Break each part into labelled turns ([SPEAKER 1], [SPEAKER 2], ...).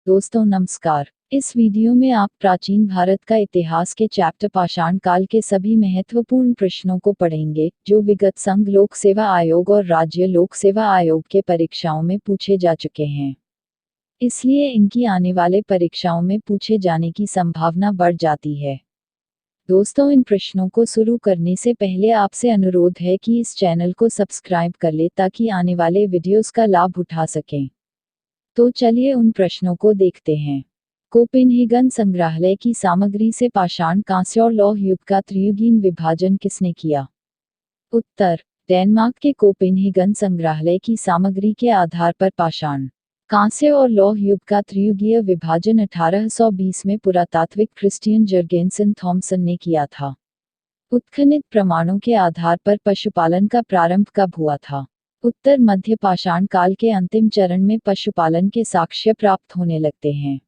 [SPEAKER 1] दोस्तों नमस्कार। इस वीडियो में आप प्राचीन भारत का इतिहास के चैप्टर पाषाण काल के सभी महत्वपूर्ण प्रश्नों को पढ़ेंगे, जो विगत संघ लोक सेवा आयोग और राज्य लोक सेवा आयोग के परीक्षाओं में पूछे जा चुके हैं। इसलिए इनकी आने वाले परीक्षाओं में पूछे जाने की संभावना बढ़ जाती है। दोस्तों, इन प्रश्नों को शुरू करने से पहले आपसे अनुरोध है कि इस चैनल को सब्सक्राइब कर ले ताकि आने वाले वीडियोस का लाभ उठा सकें। तो चलिए उन प्रश्नों को देखते हैं। कोपेनहेगन संग्रहालय की सामग्री से पाषाण, कांस्य और लौह युग का त्रियुगीन विभाजन किसने किया? उत्तर: डेनमार्क के कोपेनहेगन संग्रहालय की सामग्री के आधार पर पाषाण, कांस्य और लौह युग का त्रियुगीय विभाजन 1820 में पुरातात्विक क्रिस्टियन जर्गेनसन थॉमसन ने किया था। उत्खनित प्रमाणों के आधार पर पशुपालन का प्रारंभ कब हुआ था? उत्तर: मध्य पाषाण काल के अंतिम चरण में पशुपालन के साक्ष्य प्राप्त होने लगते हैं।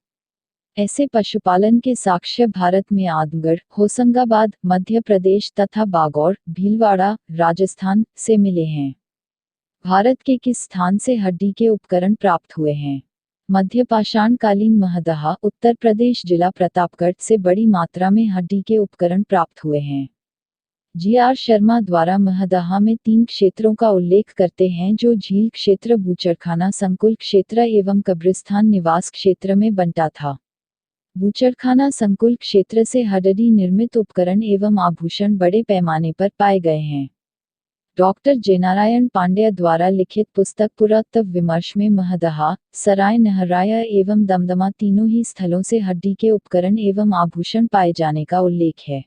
[SPEAKER 1] ऐसे पशुपालन के साक्ष्य भारत में आदमगढ़, होशंगाबाद, मध्य प्रदेश तथा बागौर, भीलवाड़ा, राजस्थान से मिले हैं। भारत के किस स्थान से हड्डी के उपकरण प्राप्त हुए हैं? मध्य पाषाण कालीन महदहा, उत्तर प्रदेश, जिला प्रतापगढ़ से बड़ी मात्रा में हड्डी के उपकरण प्राप्त हुए हैं। जी.आर. शर्मा द्वारा महदहा में 3 क्षेत्रों का उल्लेख करते हैं, जो झील क्षेत्र, बूचड़खाना संकुल क्षेत्र एवं कब्रिस्तान निवास क्षेत्र में बंटा था। बूचड़खाना संकुल क्षेत्र से हड्डी निर्मित उपकरण एवं आभूषण बड़े पैमाने पर पाए गए हैं। डॉक्टर जेनारायण पांड्या द्वारा लिखित पुस्तक पुरातत्व विमर्श में महदहा, सराय नहराया एवं दमदमा तीनों ही स्थलों से हड्डी के उपकरण एवं आभूषण पाए जाने का उल्लेख है।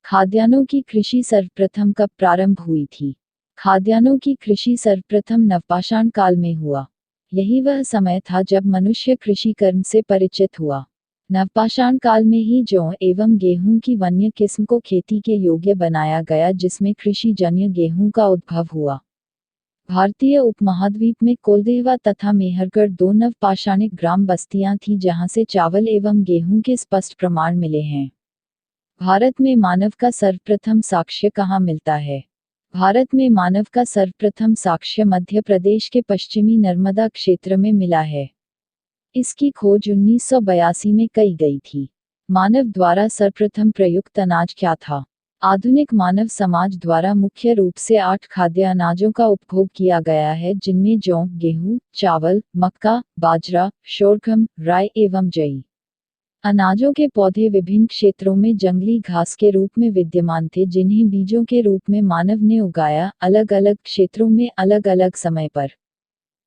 [SPEAKER 1] खाद्यान्नों की कृषि सर्वप्रथम कब प्रारंभ हुई थी? खाद्यान्नों की कृषि सर्वप्रथम नवपाषाण काल में हुआ। यही वह समय था जब मनुष्य कृषि कर्म से परिचित हुआ। नवपाषाण काल में ही जौ एवं गेहूं की वन्य किस्म को खेती के योग्य बनाया गया, जिसमें कृषि जन्य गेहूं का उद्भव हुआ। भारतीय उपमहाद्वीप में कोलदेवा तथा मेहरगढ़ 2 नवपाषाणिक ग्राम बस्तियां थीं, जहां से चावल एवं गेहूं के स्पष्ट प्रमाण मिले हैं। भारत में मानव का सर्वप्रथम साक्ष्य कहाँ मिलता है? भारत में मानव का सर्वप्रथम साक्ष्य मध्य प्रदेश के पश्चिमी नर्मदा क्षेत्र में मिला है। इसकी खोज 1982 में की गई थी। मानव द्वारा सर्वप्रथम प्रयुक्त अनाज क्या था? आधुनिक मानव समाज द्वारा मुख्य रूप से 8 खाद्य अनाजों का उपभोग किया गया है, जिनमें जौ, गेहूं, चावल, मक्का, बाजरा, शोरगम, राई एवं जई। अनाजों के पौधे विभिन्न क्षेत्रों में जंगली घास के रूप में विद्यमान थे, जिन्हें बीजों के रूप में मानव ने उगाया, अलग अलग क्षेत्रों में अलग अलग समय पर।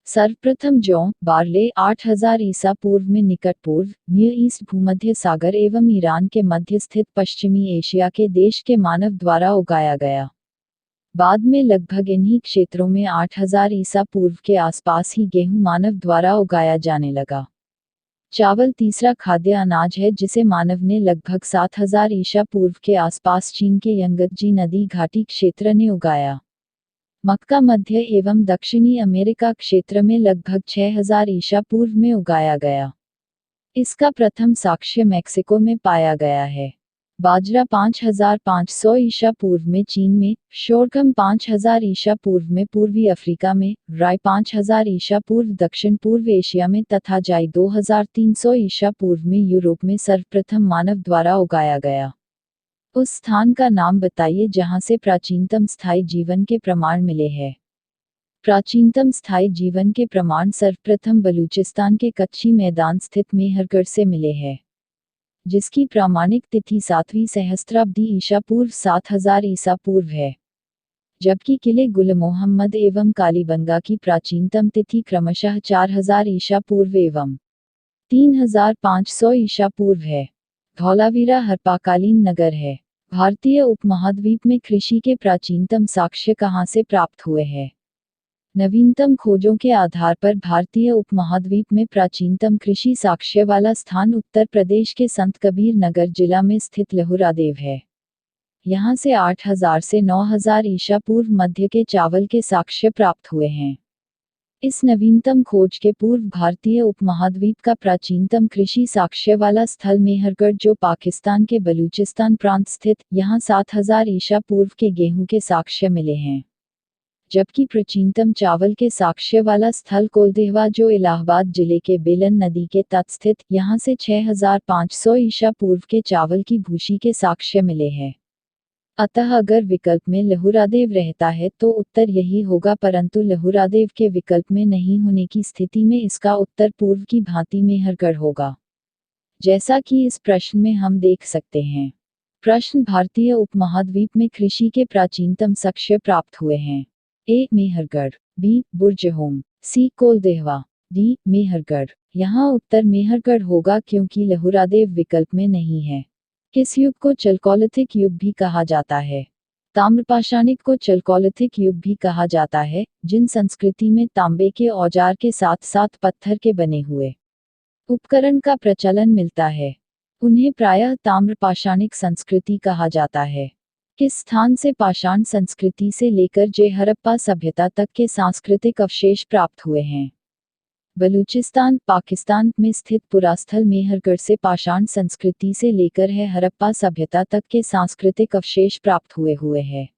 [SPEAKER 1] सर्वप्रथम जौ, बार्ले 8000 ईसा पूर्व में निकट पूर्व, नियर ईस्ट भूमध्य सागर एवं ईरान के मध्य स्थित पश्चिमी एशिया के देश के मानव द्वारा उगाया गया। बाद में लगभग इन्हीं क्षेत्रों में 8000 ईसा पूर्व के आसपास ही गेहूं मानव द्वारा उगाया जाने लगा। चावल तीसरा खाद्य अनाज है, जिसे मानव ने लगभग 7000 ईसा पूर्व के आसपास चीन के यंगत्जी नदी घाटी क्षेत्र ने उगाया। मक्का मध्य एवं दक्षिणी अमेरिका क्षेत्र में लगभग 6000 ईसा पूर्व में उगाया गया। इसका प्रथम साक्ष्य मैक्सिको में पाया गया है। बाजरा 5500 ईसा पूर्व में चीन में, शोरगम 5000 ईसा पूर्व में पूर्वी अफ्रीका में, राई 5000 ईसा पूर्व दक्षिण पूर्व एशिया में तथा जाई 2300 ईसा पूर्व में यूरोप में सर्वप्रथम मानव द्वारा उगाया गया। उस स्थान का नाम बताइए जहां से प्राचीनतम स्थायी जीवन के प्रमाण मिले हैं। प्राचीनतम स्थायी जीवन के प्रमाण सर्वप्रथम बलूचिस्तान के कच्ची मैदान स्थित मेहरगढ़ से मिले हैं, जिसकी प्रामाणिक तिथि 7वीं सहस्त्राब्दी ईसा पूर्व 7000 ईसा पूर्व है। जबकि किले गुल मोहम्मद एवं कालीबंगा की प्राचीनतम तिथि क्रमशः 4000 ईसा पूर्व एवं 3500 ईसा पूर्व है। धौलावीरा हड़प्पाकालीन नगर है। भारतीय उपमहाद्वीप में कृषि के प्राचीनतम साक्ष्य कहाँ से प्राप्त हुए हैं? नवीनतम खोजों के आधार पर भारतीय उपमहाद्वीप में प्राचीनतम कृषि साक्ष्य वाला स्थान उत्तर प्रदेश के संत कबीर नगर जिला में स्थित लहुरादेव है। यहाँ से 8000 से 9000 ईसा पूर्व मध्य के चावल के साक्ष्य प्राप्त हुए हैं। इस नवीनतम खोज के पूर्व भारतीय उपमहाद्वीप का प्राचीनतम कृषि साक्ष्य वाला स्थल मेहरगढ़, जो पाकिस्तान के बलूचिस्तान प्रांत स्थित, यहाँ 7000 ईसा पूर्व के गेहूं के साक्ष्य मिले हैं। जबकि प्राचीनतम चावल के साक्ष्य वाला स्थल कोलदेहवा जो इलाहाबाद जिले के बेलन नदी के तट स्थित, यहाँ से 6500 ईसा पूर्व के चावल की भूसी के साक्ष्य मिले हैं। अतः अगर विकल्प में लहुरादेव रहता है तो उत्तर यही होगा, परंतु लहुरादेव के विकल्प में नहीं होने की स्थिति में इसका उत्तर पूर्व की भांति मेहरगढ़ होगा, जैसा कि इस प्रश्न में हम देख सकते हैं। प्रश्न: भारतीय उपमहाद्वीप में कृषि के प्राचीनतम साक्ष्य प्राप्त हुए हैं। ए. मेहरगढ़, बी. बुर्जहोम, सी. कोलदेहवा, डी. मेहरगढ़। यहाँ उत्तर मेहरगढ़ होगा क्योंकि लहुरादेव विकल्प में नहीं है। किस युग को चलकोलिथिक युग भी कहा जाता है? ताम्रपाषाणिक को चलकोलिथिक युग भी कहा जाता है, जिन संस्कृति में तांबे के औजार के साथ साथ पत्थर के बने हुए उपकरण का प्रचलन मिलता है, उन्हें प्रायः ताम्रपाषाणिक संस्कृति कहा जाता है। किस स्थान से पाषाण संस्कृति से लेकर जे हड़प्पा सभ्यता तक के सांस्कृतिक अवशेष प्राप्त हुए हैं? बलूचिस्तान, पाकिस्तान में स्थित पुरास्थल मेहरगढ़ से पाषाण संस्कृति से लेकर है हड़प्पा सभ्यता तक के सांस्कृतिक अवशेष प्राप्त हुए हैं।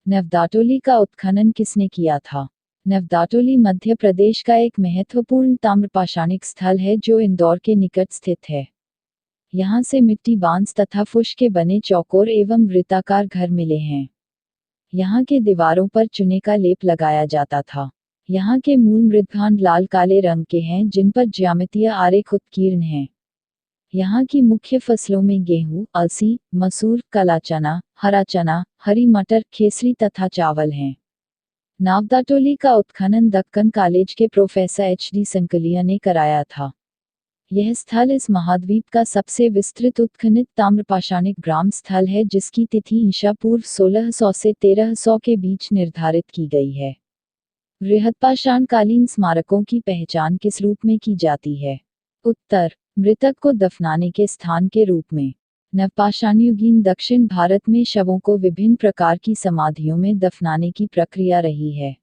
[SPEAKER 1] नवदाटोली का उत्खनन किसने किया था? नवदाटोली मध्य प्रदेश का एक महत्वपूर्ण ताम्रपाषाणिक स्थल है जो इंदौर के निकट स्थित है। यहाँ से मिट्टी बांस तथा फूस के बने चौकोर एवं वृत्ताकार घर मिले हैं। यहाँ के दीवारों पर चूने का लेप लगाया जाता था। यहाँ के मूल मृद्भांड लाल काले रंग के हैं जिन पर ज्यामितीय आरेख उत्कीर्ण हैं। यहाँ की मुख्य फसलों में गेहूं, अलसी, मसूर, काला चना, हरा चना, हरी मटर, खेसरी तथा चावल हैं। नावदाटोली का उत्खनन दक्कन कॉलेज के प्रोफेसर एच.डी. संकलिया ने कराया था। यह स्थल इस महाद्वीप का सबसे विस्तृत उत्खनित ताम्रपाषाणिक ग्राम स्थल है जिसकी तिथि ईसा पूर्व 1600 से 1300 के बीच निर्धारित की गई है। बृहत्पाषाणकालीन स्मारकों की पहचान किस रूप में की जाती है? उत्तर: मृतक को दफनाने के स्थान के रूप में। नवपाषाणयुगीन दक्षिण भारत में शवों को विभिन्न प्रकार की समाधियों में दफनाने की प्रक्रिया रही है।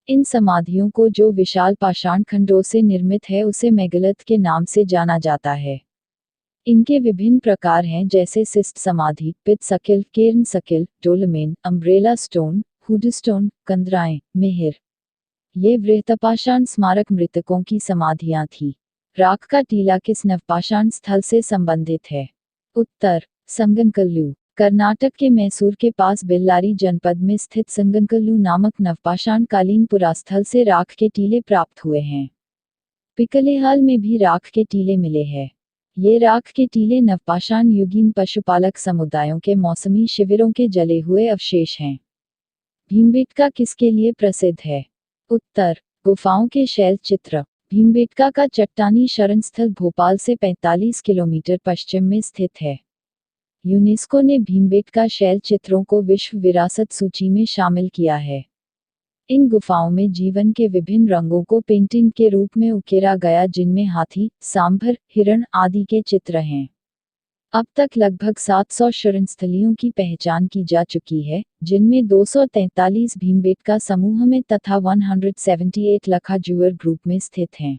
[SPEAKER 1] इन समाधियों को जो विशाल पाषाण खंडों से निर्मित है उसे मेगालिथ के नाम से जाना जाता है। इनके विभिन्न प्रकार हैं जैसे सिस्ट समाधि, pit circle, cairn circle, dolmen, umbrella stone, hoodstone, कंदराएं, मेहर। ये बृहत्पाषाण स्मारक मृतकों की समाधियां थी। राख का टीला किस नवपाषाण स्थल से संबंधित है? उत्तर: संगनकल्लू। कर्नाटक के मैसूर के पास बेल्लारी जनपद में स्थित संगनकल्लू नामक नवपाषाण कालीन पुरास्थल से राख के टीले प्राप्त हुए हैं। पिकलेहाल में भी राख के टीले मिले हैं। ये राख के टीले नवपाषाण युगीन पशुपालक समुदायों के मौसमी शिविरों के जले हुए अवशेष हैं। भीमबेटका किसके लिए प्रसिद्ध है? उत्तर: गुफाओं के शैल चित्र। भीमबेटका का चट्टानी शरणस्थल भोपाल से 45 किलोमीटर पश्चिम में स्थित है। यूनेस्को ने भीमबेटका शैल चित्रों को विश्व विरासत सूची में शामिल किया है। इन गुफाओं में जीवन के विभिन्न रंगों को पेंटिंग के रूप में उकेरा गया जिनमें हाथी, सांभर, हिरण आदि के चित्र हैं। अब तक लगभग 700 शरणस्थलियों की पहचान की जा चुकी है, जिनमें 243 भीमबेटका समूह में तथा 178 लखाजुअर ग्रुप में स्थित हैं।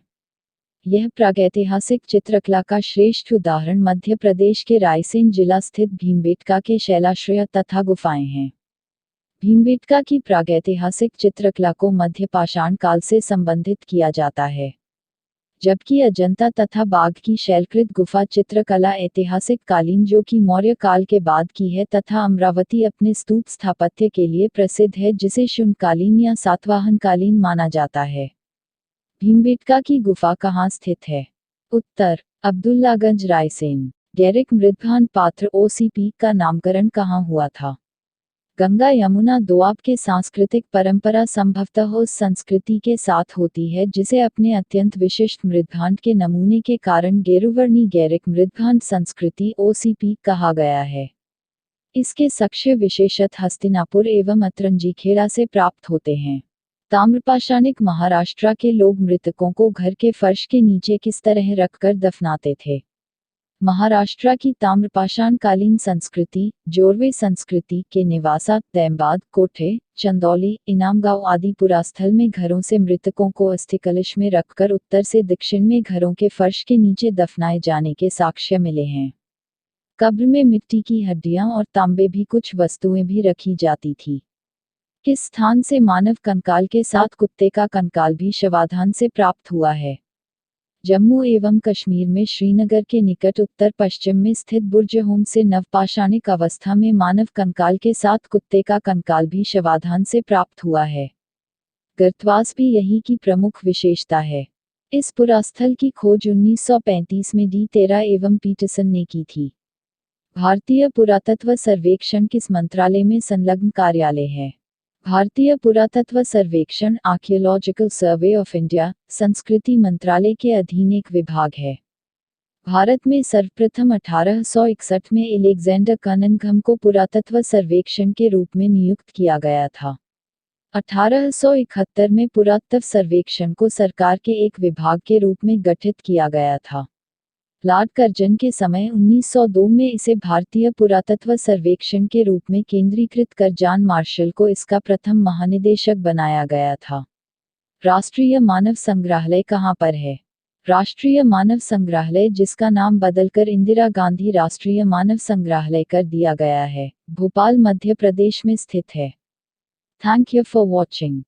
[SPEAKER 1] यह प्रागैतिहासिक चित्रकला का श्रेष्ठ उदाहरण मध्य प्रदेश के रायसेन जिला स्थित भीमबेटका के शैलाश्रय तथा गुफाएं हैं। भीमबेटका की प्रागैतिहासिक चित्रकला को मध्य पाषाण काल से संबंधित किया जाता है, जबकि अजंता तथा बाघ की शैलकृत गुफा चित्रकला ऐतिहासिक कालीन जो कि मौर्य काल के बाद की है तथा अमरावती अपने स्तूप स्थापत्य के लिए प्रसिद्ध है जिसे शुंगकालीन या सातवाहनकालीन माना जाता है। भीमबेटका की गुफा कहाँ स्थित है? उत्तर: अब्दुल्लागंज, रायसेन। गैरिक मृद्भांड पात्र OCP का नामकरण कहाँ हुआ था? गंगा यमुना दोआब के सांस्कृतिक परंपरा संभवतः उस संस्कृति के साथ होती है जिसे अपने अत्यंत विशिष्ट मृद्भांड के नमूने के कारण गेरुवर्णी गैरिक मृद्भांड संस्कृति OCP कहा गया है। इसके साक्ष्य विशेषतः हस्तिनापुर एवं अतरंजीखेड़ा से प्राप्त होते हैं। ताम्रपाषाणिक महाराष्ट्र के लोग मृतकों को घर के फर्श के नीचे किस तरह रखकर दफनाते थे? महाराष्ट्र की ताम्रपाषाण कालीन संस्कृति, जोरवे संस्कृति के निवासा दैंबाद, कोठे, चंदौली, इनामगांव आदि पुरास्थल में घरों से मृतकों को अस्थिकलश में रखकर उत्तर से दक्षिण में घरों के फर्श के नीचे दफनाए जाने के साक्ष्य मिले हैं। कब्र में मिट्टी की हड्डियां और तांबे भी कुछ वस्तुएं भी रखी जाती थी। किस स्थान से मानव कंकाल के साथ कुत्ते का कंकाल भी शवाधान से प्राप्त हुआ है? जम्मू एवं कश्मीर में श्रीनगर के निकट उत्तर पश्चिम में स्थित बुर्ज होम से नवपाषाणिक अवस्था में मानव कंकाल के साथ कुत्ते का कंकाल भी शवाधान से प्राप्त हुआ है। गर्तवास भी यही की प्रमुख विशेषता है। इस पुरास्थल की खोज 1935 में डी. एवं पीटरसन ने की थी। भारतीय पुरातत्व सर्वेक्षण किस मंत्रालय में संलग्न कार्यालय है? भारतीय पुरातत्व सर्वेक्षण आर्कियोलॉजिकल सर्वे ऑफ इंडिया संस्कृति मंत्रालय के अधीन एक विभाग है। भारत में सर्वप्रथम 1861 में एलेक्जेंडर कनिंघम को पुरातत्व सर्वेक्षण के रूप में नियुक्त किया गया था। 1871 में पुरातत्व सर्वेक्षण को सरकार के एक विभाग के रूप में गठित किया गया था। लॉर्ड कर्जन के समय 1902 में इसे भारतीय पुरातत्व सर्वेक्षण के रूप में केंद्रीकृत कर जॉन मार्शल को इसका प्रथम महानिदेशक बनाया गया था। राष्ट्रीय मानव संग्रहालय कहाँ पर है? राष्ट्रीय मानव संग्रहालय, जिसका नाम बदलकर इंदिरा गांधी राष्ट्रीय मानव संग्रहालय कर दिया गया है, भोपाल मध्य प्रदेश में स्थित है। Thank you for watching.